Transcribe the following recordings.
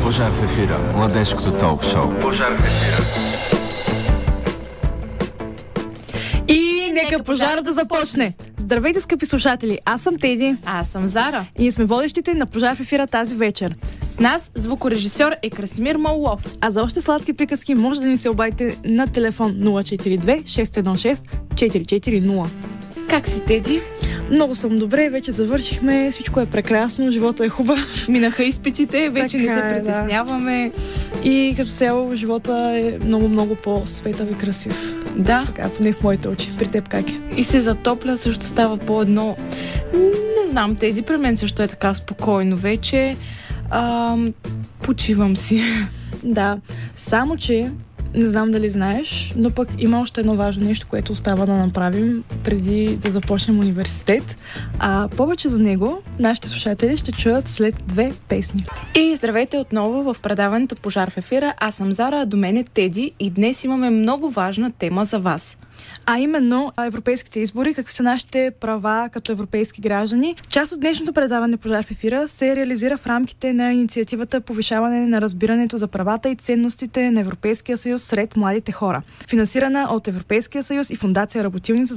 Пожар в ефира. Младежкото ток-шоу. Пожар в ефира. И нека пожар да започне! Здравейте, скъпи слушатели! Аз съм Теди. Аз съм Зара. И ние сме водещите на Пожар в ефира тази вечер. С нас звукорежисьор е Красимир Малов. А за още сладки приказки може да ни се обадите на телефон 042 616 440. Как си, Теди? Много съм добре, вече завършихме, всичко е прекрасно, живота е хубав. Минаха изпитите, вече не се притесняваме. Да. И като цяло живота е много по-светъл и красив. Да. Така, поне в моите очи. При теб как е? И се затопля, също става по-едно. Не знам, Теди, при мен също е така спокойно вече. Почивам си. Да, само че не знам дали знаеш, но пък има още едно важно нещо, което остава да направим преди да започнем университет. А повече за него нашите слушатели ще чуят след 2 песни. И здравейте отново в предаването Пожар в ефира. Аз съм Зара, а до мен е Теди и днес имаме много важна тема за вас. А именно европейските избори, какви са нашите права като европейски граждани. Част от днешното предаване Пожар в ефира се реализира в рамките на инициативата Повишаване на разбирането за правата и ценностите на Европейския съюз сред младите хора, финансирана от Европейския съюз и Фондация Работилница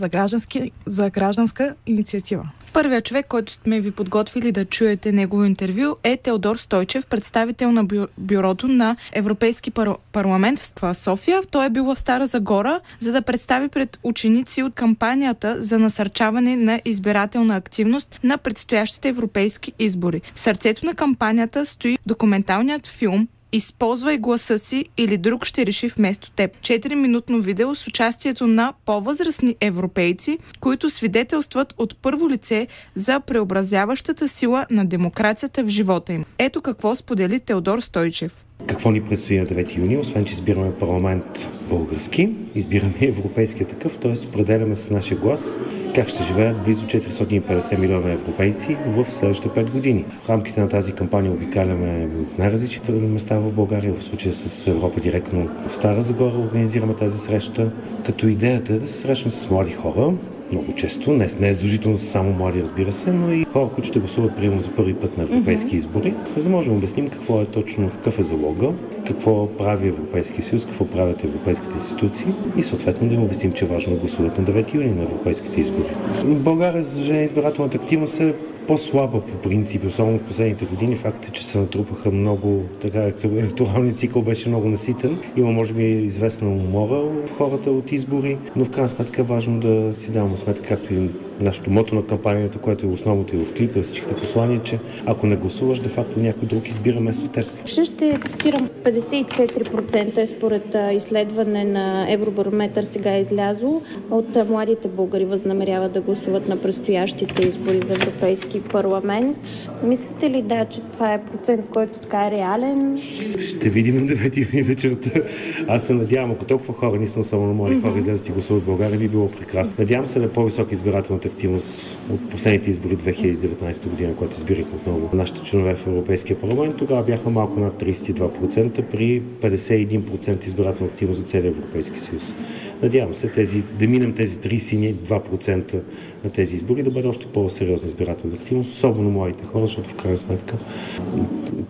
за гражданска инициатива. Първият човек, който сме ви подготвили да чуете негово интервю, е Теодор Стойчев, представител на бюрото на Европейски парламент в София. Той е бил в Стара Загора, за да представи пред ученици от кампанията за насърчаване на избирателна активност на предстоящите европейски избори. В сърцето на кампанията стои документалният филм "Използвай гласа си или друг ще реши вместо теб". 4-минутно видео с участието на по-възрастни европейци, които свидетелстват от първо лице за преобразяващата сила на демокрацията в живота им. Ето какво сподели Теодор Стойчев. Какво ни предстои на 9 юни, освен че избираме парламент български, избираме европейския такъв, т.е. определяме с нашия глас как ще живеят близо 450 милиона европейци в следващите 5 години. В рамките на тази кампания обикаляме с най-различните места в България, в случая с Европа директно в Стара Загора организираме тази среща, като идеята е да се срещнем с млади хора, много често, не е задължително са само млади, разбира се, но и хора, които ще гласуват приемно за първи път на европейски избори, за да можем да обясним какво е точно, какъв е залога, какво прави Европейския съюз, какво правят европейските институции и съответно да им обясним, че е важно да гласуват на 9 юни на европейските избори. В България, за съжаление, избирателната активност е по-слаба по принцип, особено в последните години. Факт е, че се натрупаха много, електоралният цикъл беше много наситен. Има, може би, известна умора в хората от избори, но в крайна сметка е важно да си даваме сметка, както и нашето мото на кампанията, което е основното и в клипа, всичките послания, че ако не гласуваш, де-факто някой друг избира вместо теб. Ще цитирам 54% е според изследване на Евробарометър сега е излязло. От младите българи възнамеряват да гласуват на предстоящите избори за Европейски парламент. Мислите ли, че това е процент, който така е реален? Ще видим на 9 юни вечерта. Аз се надявам, ако толкова хора, наистина особено млади хора, излезат и гласуват в България, би било прекрасно. Надявам се на по-висока избирателната активност от последните избори 2019 година, когато избирахме отново нашите членове в Европейския парламент. Тогава бяха малко над 32% при 51% избирателна активност за целия Европейски съюз. Надявам се да минем тези 32% на тези избори, да бъде още по-сериозна избирателна активност, особено младите хора, защото в крайна сметка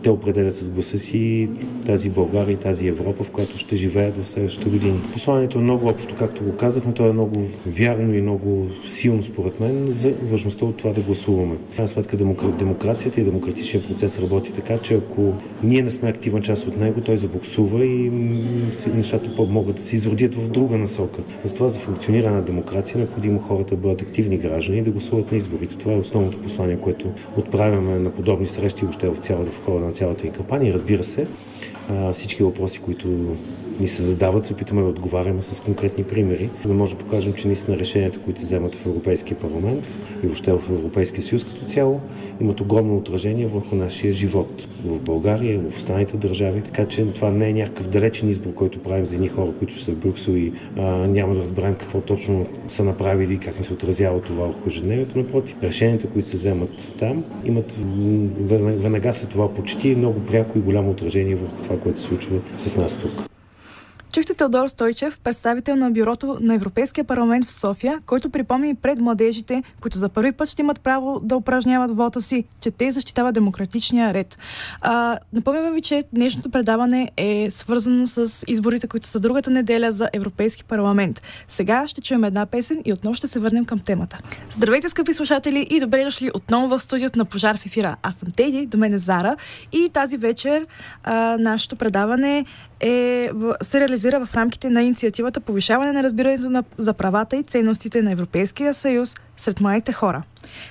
те определят с гласа си тази България и тази Европа, в която ще живеят в следващите години. Посланието е много общо, както го казах, но то е много вярно и много силно според мен за важността от това да гласуваме. В крайна сметка демокрацията и демократичният процес работи така, че ако ние не сме активна част от него, той забуксува и нещата могат да се изродят в друга насока. Затова за функциониране на демокрация е необходимо хората да бъдат активни граждани и да гласуват на изборите. Това е основното послание, което отправяме на подобни срещи въобще в хода на цялата ни кампания. Разбира се, всички въпроси, които ни се задават, се опитаме да отговаряме с конкретни примери, за да може да покажем, че наистина решенията, които се вземат в Европейския парламент и въобще в Европейския съюз като цяло, имат огромно отражение върху нашия живот в България, в останалите държави. Така че това не е някакъв далечен избор, който правим за едни хора, които ще са в Брюксел и няма да разберем какво точно са направили и как не се отразява това върху ежедневието. Напротив, решенията, които се вземат там, имат веднага след това почти много пряко и голямо отражение върху това, което се случва с нас тук. Чухте Теодор Стойчев, представител на бюрото на Европейския парламент в София, който припомни пред младежите, които за първи път ще имат право да упражняват вота си, че те защитават демократичния ред. Напомняме ви, че днешното предаване е свързано с изборите, които са другата неделя за Европейски парламент. Сега ще чуем една песен и отново ще се върнем към темата. Здравейте, скъпи слушатели, и добре дошли отново в студиото на Пожар в ефира. Аз съм Теди, до мен е Зара, и тази вечер нашето предаване се реализира в рамките на инициативата Повишаване на разбирането за правата и ценностите на Европейския съюз сред младите хора.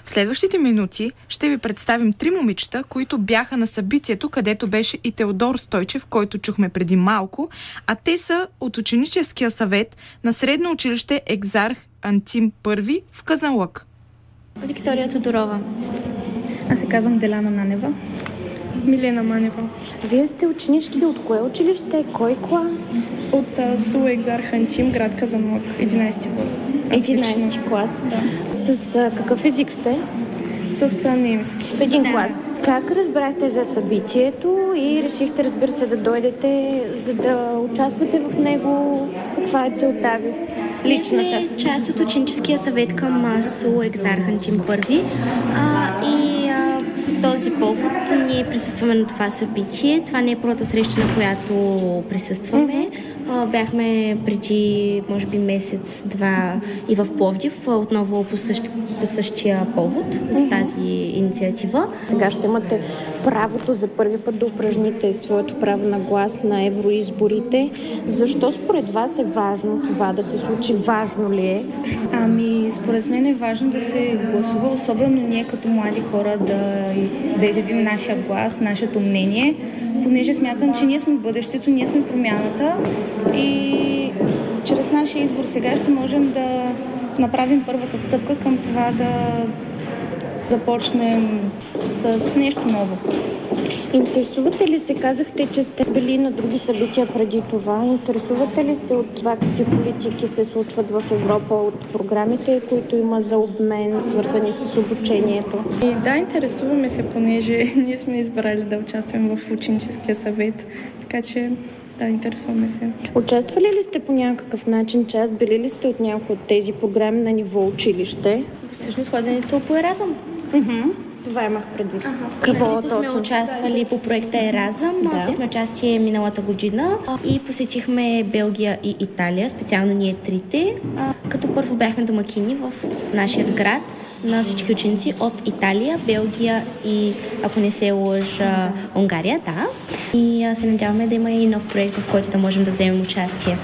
В следващите минути ще ви представим 3 момичета, които бяха на събитието, където беше и Теодор Стойчев, който чухме преди малко, а те са от ученическия съвет на средно училище Екзарх Антим I в Казанлък. Виктория Тодорова. Аз се казвам Деляна Нанева. Милена Манева. Вие сте ученички от кое училище? Кой клас? От СУ Екзарх Антим, град Казанлък, 11-ти клас. 11-ти клас. Да. С какъв език сте? С немски. В един клас. Как разбрахте за събитието и решихте, разбира се, да дойдете, за да участвате в него? Каква е целта ви? Ние сме част от ученическия съвет към СУ Екзарх Антим I по този повод ние присъстваме на това събитие. Това не е първата среща, на която присъстваме. Бяхме преди, може би, месец-два и в Пловдив, отново по същия повод за тази инициатива. Сега ще имате правото за първи път да упражните своето право на глас на евроизборите. Защо според вас е важно това да се случи? Важно ли е? Според мен е важно да се гласува, особено ние като млади хора да изявим нашия глас, нашето мнение, понеже смятам, че ние сме бъдещето, ние сме промяната и чрез нашия избор сега ще можем да направим първата стъпка към това да започнем с нещо ново. Интересувате ли се, казахте, че сте били на други събития преди това, интересувате ли се от това какви политики се случват в Европа, от програмите, които има за обмен, свързани с обучението? Да, интересуваме се, понеже ние сме избрали да участваме в ученическия съвет, така че да, интересуваме се. Участвали ли сте по някакъв начин част? Били ли сте от някои от тези програми на ниво училище? Всъщност ходенето по Еразъм. Това имах предвид. Какво сме участвали по проекта Еразъм. Взехме участие миналата година и посетихме Белгия и Италия, специално ние трите. Като първо бяхме домакини в нашия град на всички ученици от Италия, Белгия и, ако не се лъжа, Унгария, да. И се надяваме да има и нов проект, в който да можем да вземем участие.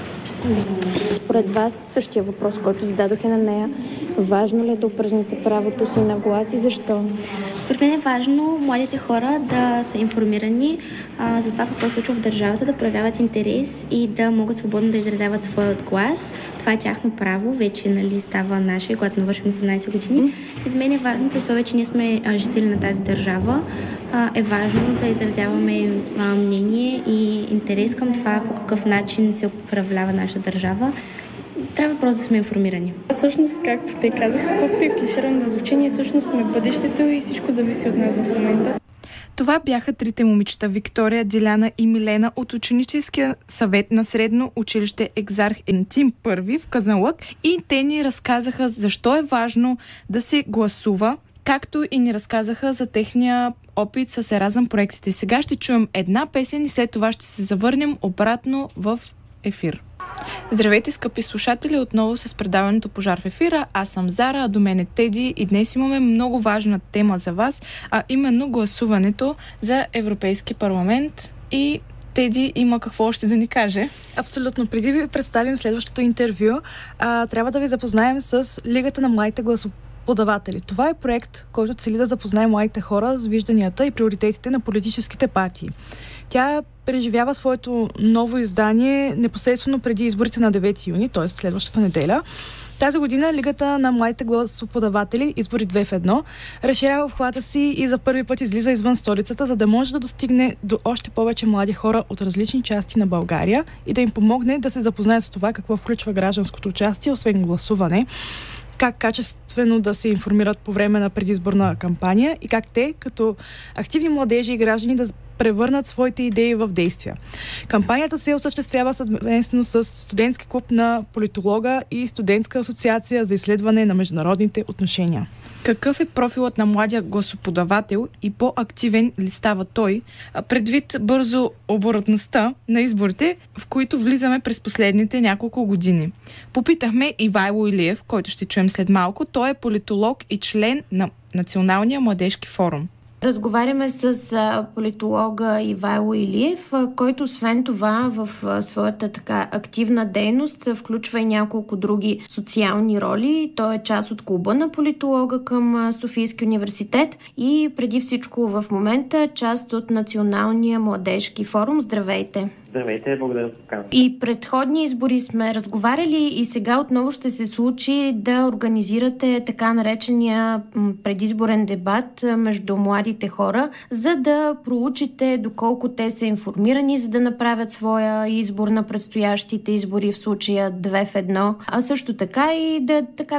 Според вас същия въпрос, който зададох на нея, важно ли е да упражните правото си на глас и защо? Според мен е важно младите хора да са информирани за това какво се случва в държавата, да проявяват интерес и да могат свободно да изразяват своят глас. Това е тяхно право, вече става наше, когато навършим 18 години. И за мен е важно, при условие, че ние сме жители на тази държава, е важно да изразяваме мнение и интерес към това по какъв начин се управлява нашата държава. Трябва просто да сме информирани. Всъщност, както те казаха, колкото и клиширано да звучи, ние всъщност сме бъдещето и всичко зависи от нас в момента. Това бяха трите момичета Виктория, Диляна и Милена от ученическия съвет на средно училище Екзарх Антим I в Казанлък, и те ни разказаха защо е важно да се гласува, както и ни разказаха за техния опит с Еразъм проектите. Сега ще чуем една песен и след това ще се завърнем обратно в ефир. Здравейте, скъпи слушатели, отново с предаването Пожар в ефира. Аз съм Зара, а до мен е Теди и днес имаме много важна тема за вас, а именно гласуването за Европейски парламент. И Теди има какво още да ни каже. Абсолютно. Преди ви представим следващото интервю, трябва да ви запознаем с Лигата на младите гласоподаватели. Това е проект, който цели да запознае младите хора с вижданията и приоритетите на политическите партии. Тя преживява своето ново издание непосредствено преди изборите на 9 юни, т.е. следващата неделя. Тази година Лигата на младите гласоподаватели, избори 2 в 1, разширява обхвата си и за първи път излиза извън столицата, за да може да достигне до още повече млади хора от различни части на България и да им помогне да се запознаят с това какво включва гражданското участие, освен гласуване, как качествено да се информират по време на предизборна кампания и как те, като активни младежи и граждани, да превърнат своите идеи в действия. Кампанията се осъществява съвместно с студентски клуб на политолога и студентска асоциация за изследване на международните отношения. Какъв е профилът на младия гласоподавател и по-активен ли става той, предвид бързо оборотността на изборите, в които влизаме през последните няколко години? Попитахме Ивайло Илиев, който ще чуем след малко. Той е политолог и член на Националния младежки форум. Разговаряме с политолога Ивайло Илиев, който освен това в своята така активна дейност включва и няколко други социални роли. Той е част от клуба на политолога към Софийски университет и преди всичко в момента част от Националния младежки форум. Здравейте! Здравейте, благодаря за поканата. И предходни избори сме разговаряли и сега отново ще се случи да организирате така наречения предизборен дебат между младите хора, за да проучите доколко те са информирани, за да направят своя избор на предстоящите избори, в случая 2 в 1, а също така и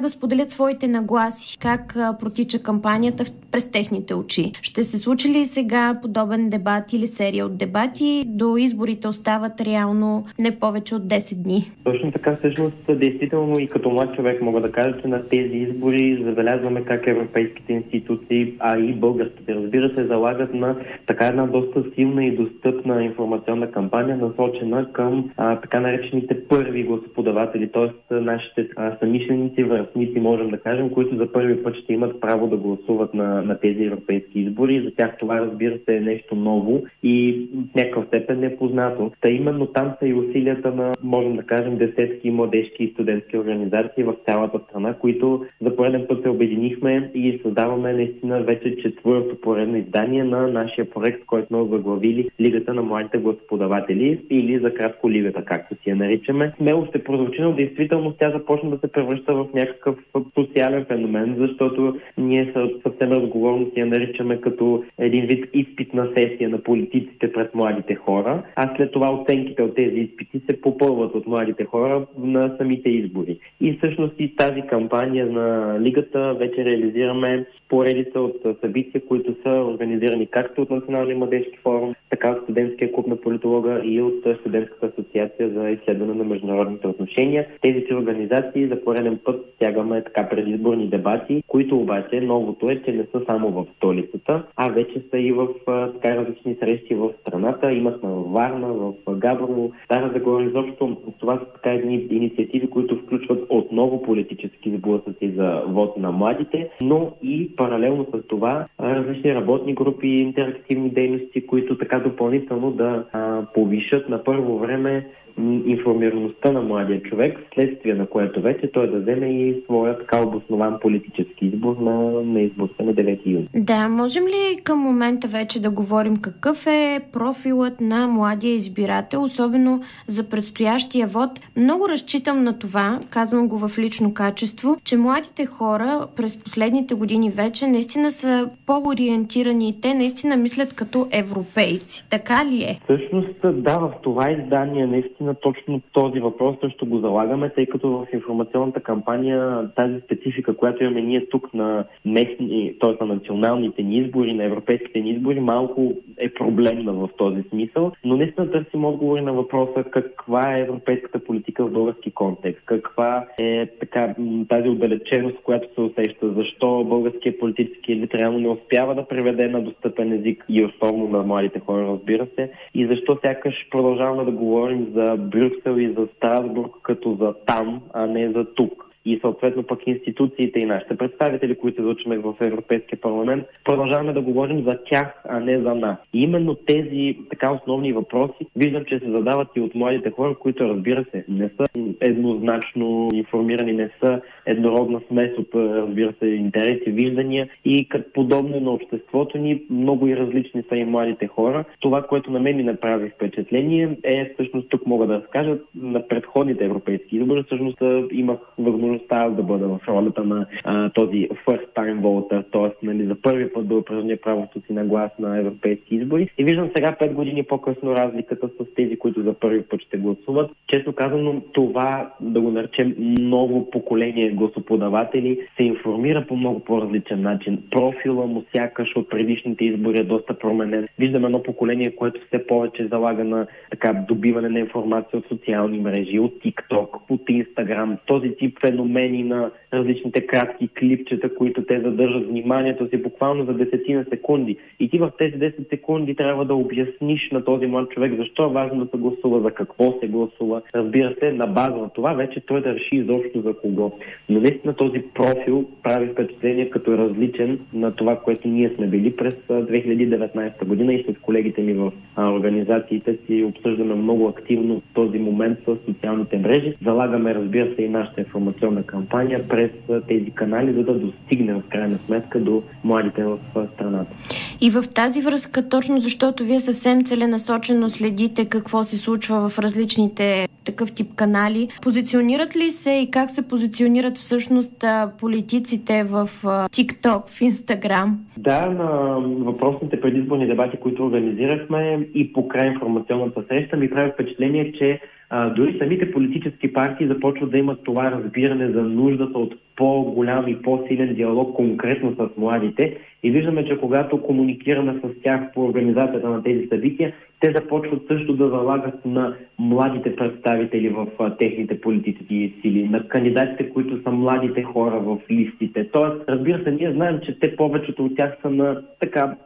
да споделят своите нагласи, как протича кампанията през техните очи. Ще се случи ли сега подобен дебат или серия от дебати? До изборите остават реално не повече от 10 дни. Точно така, всъщност, действително и като млад човек мога да кажа, че на тези избори забелязваме как европейските институции, а и българските, разбира се, залагат на така една доста силна и достъпна информационна кампания, насочена към така наречените първи гласоподаватели, т.е. нашите съмишленици, връстници, можем да кажем, които за първи път ще имат право да гласуват на тези европейски избори. За тях това, разбира се, е нещо ново и в някакъв степен непознато. Та именно там са и усилията на, можем да кажем, десетки младежки и студентски организации в цялата страна, които за пореден път се обединихме и създаваме наистина вече четвърто поредно издание на нашия проект, който сме заглавили Лигата на младите гласоподаватели, или за кратко Лигата, както си я наричаме. Смело ще прозвучи, но действително тя започна да се превръща в някакъв социален феномен, защото ние съвсем разговорно си я наричаме като един вид изпитна сесия на политиците пред младите хора, а след това оценките от тези изпити се попълват от младите хора на самите избори. И всъщност и тази кампания на Лигата вече реализираме поредица от събития, които са организирани както от Националния младежки форум, така от Студентския клуб на политолога и от Студентската асоциация за изследване на международните отношения. Тези три организации за пореден път стягаме така предизборни дебати, които обаче новото е, че не са само в столицата, а вече са и в така различни срещи в страната. Имахме в Варна, в Габрово, Стара Загора. Изобщо това са така едни инициативи, които включват отново политически сблъсъци за вод на младите, но и паралелно с това различни работни групи, интерактивни дейности, които така допълнително да повишат на първо време информираността на младия човек, следствие на което вече той да вземе и своя така обоснован политически избор на изборите на 9 юни. Да, можем ли към момента вече да говорим какъв е профилът на младия избирател, особено за предстоящия вод? Много разчитам на това, казвам го в лично качество, че младите хора през последните години вече наистина са по-ориентирани и те наистина мислят като европейци. Така ли е? Всъщност, да, в това издание наистина точно този въпрос също го залагаме, тъй като в информационната кампания тази специфика, която имаме ние тук на местни, т.е. на националните ни избори, на европейските ни избори, малко е проблемна в този смисъл, но наистина търсим отговори на въпроса каква е европейската политика в български контекст, каква е така тази отдалеченост, която се усеща, защо българският политически елит реално не успява да преведе на достъпен език и основно на младите хора, разбира се, и защо сякаш продължаваме да говорим за Брюксел и за Страсбург като за там, а не за тук. И съответно пък институциите и нашите представители, които излъчваме в Европейския парламент, продължаваме да говорим за тях, а не за нас. И именно тези така основни въпроси виждам, че се задават и от младите хора, които, разбира се, не са еднозначно информирани, не са еднородна смес от, разбира се, интереси, виждания и като подобно на обществото ни, много и различни са и младите хора. Това, което на мен ми направи впечатление, е всъщност тук мога да разкажа на предходните европейски избори. Всъщност имах възможност възможността аз да бъда в ролята на този first time voter, т.е. за първи път да упражня правото си на глас на европейски избори. И виждам сега 5 години по-късно разликата с тези, които за първи път ще гласуват. Честно казано, това, да го наречем ново поколение гласоподаватели, се информира по много по-различен начин. Профила му сякаш от предишните избори е доста променен. Виждам едно поколение, което все повече залага на добиване на информация от социални мрежи, от TikTok, от Instagram, този тип феномени на различните кратки клипчета, които те задържат вниманието си буквално за 10 секунди. И ти в тези 10 секунди трябва да обясниш на този млад човек защо е важно да се гласува, за какво се гласува. Разбира се, на база на това вече той да реши изобщо за кого. Но наистина този профил прави впечатление като различен на това, което ние сме били през 2019 година и с колегите ми в организациите си обсъждаме много активно този момент с социалните мрежи. Залагаме, разбира се, и нашата информационна кампания през тези канали, за да достигнем в крайна сметка до младите в страната. И в тази връзка, точно защото вие съвсем целенасочено следите какво се случва в различните такъв тип канали, позиционират ли се и как се позиционират всъщност политиците в TikTok, в Instagram? Да, на въпросните предизборни дебати, които организирахме и покрай информационната среща, ми прави впечатление, че дори самите политически партии започват да имат това разбиране за нуждата от по-голям и по-силен диалог конкретно с младите. И виждаме, че когато комуникираме с тях по организацията на тези събития, те започват също да залагат на младите представители в техните политически сили, на кандидатите, които са младите хора в листите. Тоест, разбира се, ние знаем, че те повечето от тях са на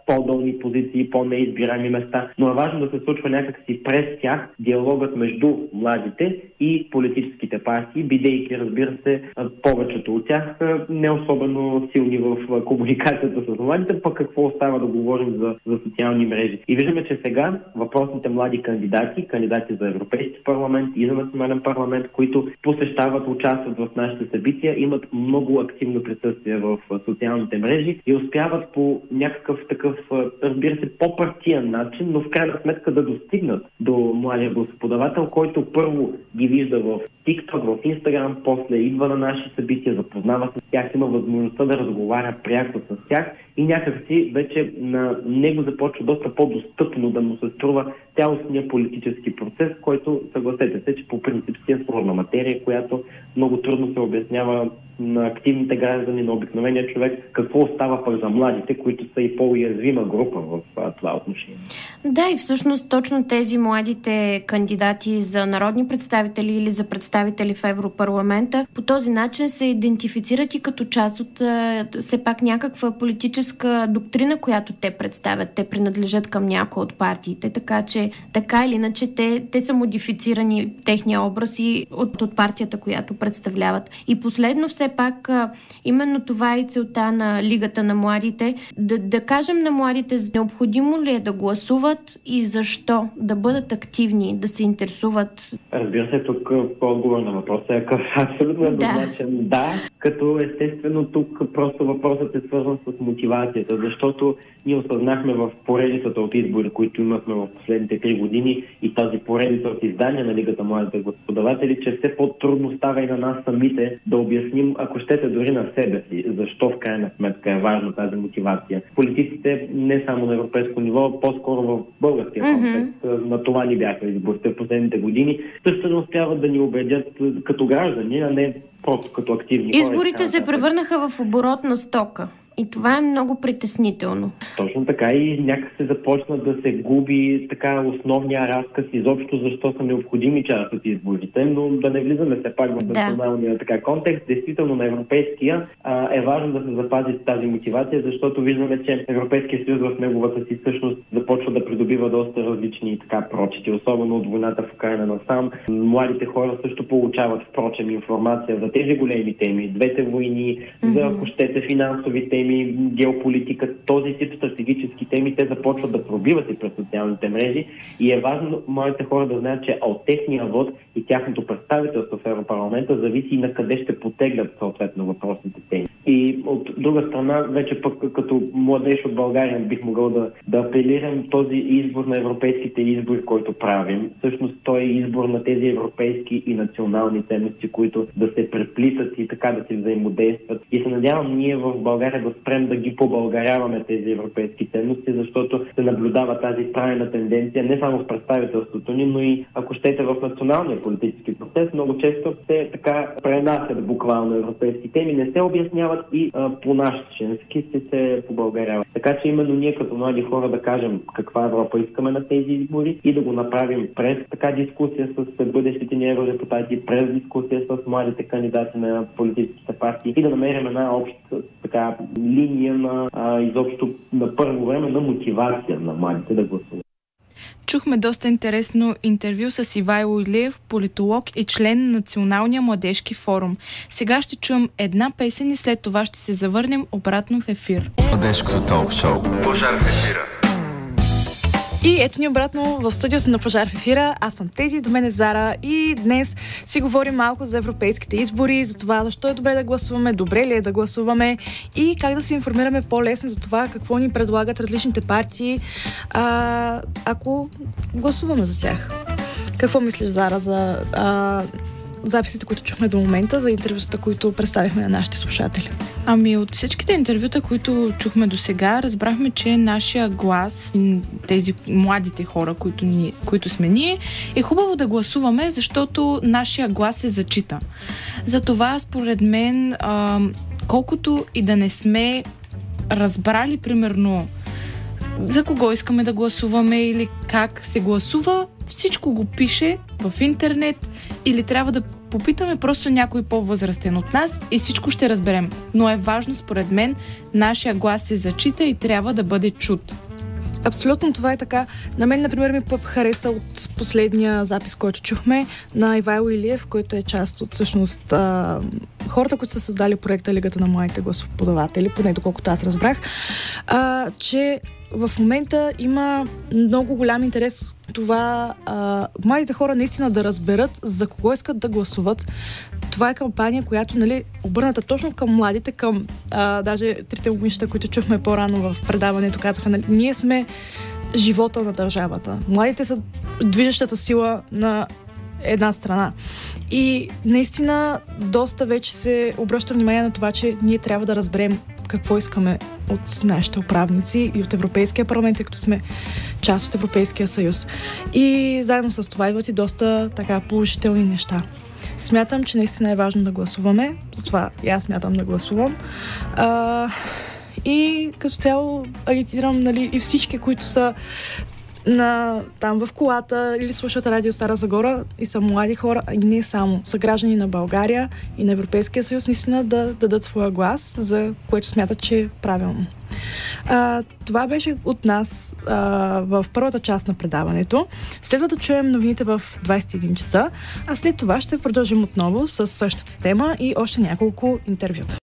по-долни позиции, по-неизбираеми места, но е важно да се случва някакси през тях диалогът между младите и политическите партии, бидейки, разбира се, повечето от тях не особено силни в комуникацията с младите, пък какво остава да говорим за социални мрежи. И виждаме, че сега въпросните млади кандидати за Европейски парламент и за национален парламент, които посещават, участват в нашите събития, имат много активно присъствие в социалните мрежи и успяват по някакъв такъв, разбира се, по-партиен начин, но в крайна сметка да достигнат до младия гласоподавател, който първо ги вижда в TikTok, в Instagram, после идва на наши събития, запознава с тях, има възможността да разговаря пряко с тях и някакси вече на него започва доста по-достъпно да му се струва цялостния политически процес, който, съгласете се, че по принцип си е сложна материя, която много трудно се обяснява на активните граждани, на обикновения човек, какво остава пък за младите, които са и по-уязвима група в това отношение. Да, и всъщност точно тези младите кандидати за народни представители или за представители в Европарламента по този начин се идентифицират и като част от все пак някаква политическа доктрина, която те представят. Те принадлежат към някои от партиите, така че така или иначе те са модифицирани техния образ и от партията, която представляват. И последно все пак именно това е целта на Лигата на младите. Да кажем на младите, необходимо ли е да гласуват и защо? Да бъдат активни, да се интересуват. Разбира се, тук по-отговор на въпроса е абсолютно еднозначен. Да, като естествено тук просто въпросът е свързан с мотивацията, защото ние осъзнахме в поредицата от избори, които имахме в последните 3 години и тази поредица от издания на Лигата младите гласоподаватели, че все по-трудно става и на нас самите да обясним, ако щете дори на себе си, защо в крайна сметка е важна тази мотивация. Политиците не само на европейско ниво, по-скоро в българския контекст, на това ни бяха изборите в последните години, също не успяват да ни убедят като граждани, а не просто като активни хора. Изборите се превърнаха в оборотна стока. И това е много притеснително. Точно така и някак се започна да се губи основния разказ изобщо защо са необходими част от изборите, но да не влизаме все пак в националния контекст. Действително на европейския е важно да се запази тази мотивация, защото виждаме, че Европейския съюз в неговата си същност започва да придобива доста различни прочити, особено от войната в Украйна насам. Младите хора също получават впрочем информация за тези големи теми, двете войни, за ако щете финансови теми, теми, геополитика, този тип стратегически теми, те започват да пробиват и през социалните мрежи и е важно моите хора да знаят, че от техния вод и тяхното представителство в Европарламента зависи и на къде ще потеглят съответно въпросните теми. И от друга страна, вече пък като младеж от България бих могъл да апелирам този избор на европейските избори, който правим. Всъщност той е избор на тези европейски и национални ценности, които да се преплитат и така да си взаимодействат. И се надявам ние в България да спрем да ги побългаряваме тези европейски ценности, защото се наблюдава тази трайна тенденция не само в представителството ни, но и ако щете в националния политически процес. Много често се така пренасят буквално европейски теми, не се обясняват и по-нашенски се побългаряват. Така че именно ние като млади хора да кажем каква Европа искаме на тези избори и да го направим през така дискусия с бъдещите ни евродепутати, през дискусия с младите кандидати на политическите партии и да намерим една обща така линия на изобщо на първо време на мотивация на младите да гласуват. Чухме доста интересно интервю с Ивайло Илиев, политолог и член на Националния младежки форум. Сега ще чуем една песен и след това ще се завърнем обратно в ефир. Младежкото толк шоу. Пожар в ефира. И ето ни обратно в студиото на Пожар в ефира. Аз съм Тези, до мен е Зара и днес си говорим малко за европейските избори, за това защо е добре да гласуваме, добре ли е да гласуваме и как да се информираме по-лесно за това какво ни предлагат различните партии, ако гласуваме за тях. Какво мислиш, Зара, за записите, които чухме до момента, за интервюта, които представихме на нашите слушатели? Ами от всичките интервюта, които чухме до сега, разбрахме, че нашия глас, тези младите хора, които сме ние, е хубаво да гласуваме, защото нашия глас се зачита. Затова, според мен, колкото и да не сме разбрали, примерно, за кого искаме да гласуваме или как се гласува, всичко го пише в интернет или трябва да попитаме просто някой по-възрастен от нас и всичко ще разберем. Но е важно, според мен, нашия глас се зачита и трябва да бъде чут. Абсолютно това е така. На мен, например, ми хареса от последния запис, който чухме на Ивайло Илиев, който е част от всъщност хората, които са създали проекта Лигата на младите гласоподаватели, поне доколкото аз разбрах, че в момента има много голям интерес това младите хора наистина да разберат за кого искат да гласуват. Това е кампания, която обърната точно към младите, към даже трите момичета, които чухме по-рано в предаването, казаха, ние сме живота на държавата. Младите са движещата сила на една страна. И наистина доста вече се обръща внимание на това, че ние трябва да разберем какво искаме от нашите управници и от Европейския парламент, тъй като сме част от Европейския съюз. И заедно с това идват и доста така положителни неща. Смятам, че наистина е важно да гласуваме, затова и аз смятам да гласувам. И като цяло агитирам и всички, които са там в колата или слушат радио Стара Загора и са млади хора, и не само, са граждани на България и на Европейския съюз, наистина да дадат своя глас, за което смятат, че е правилно. Това беше от нас в първата част на предаването. Следва да чуем новините в 21 часа, а след това ще продължим отново с същата тема и още няколко интервюта.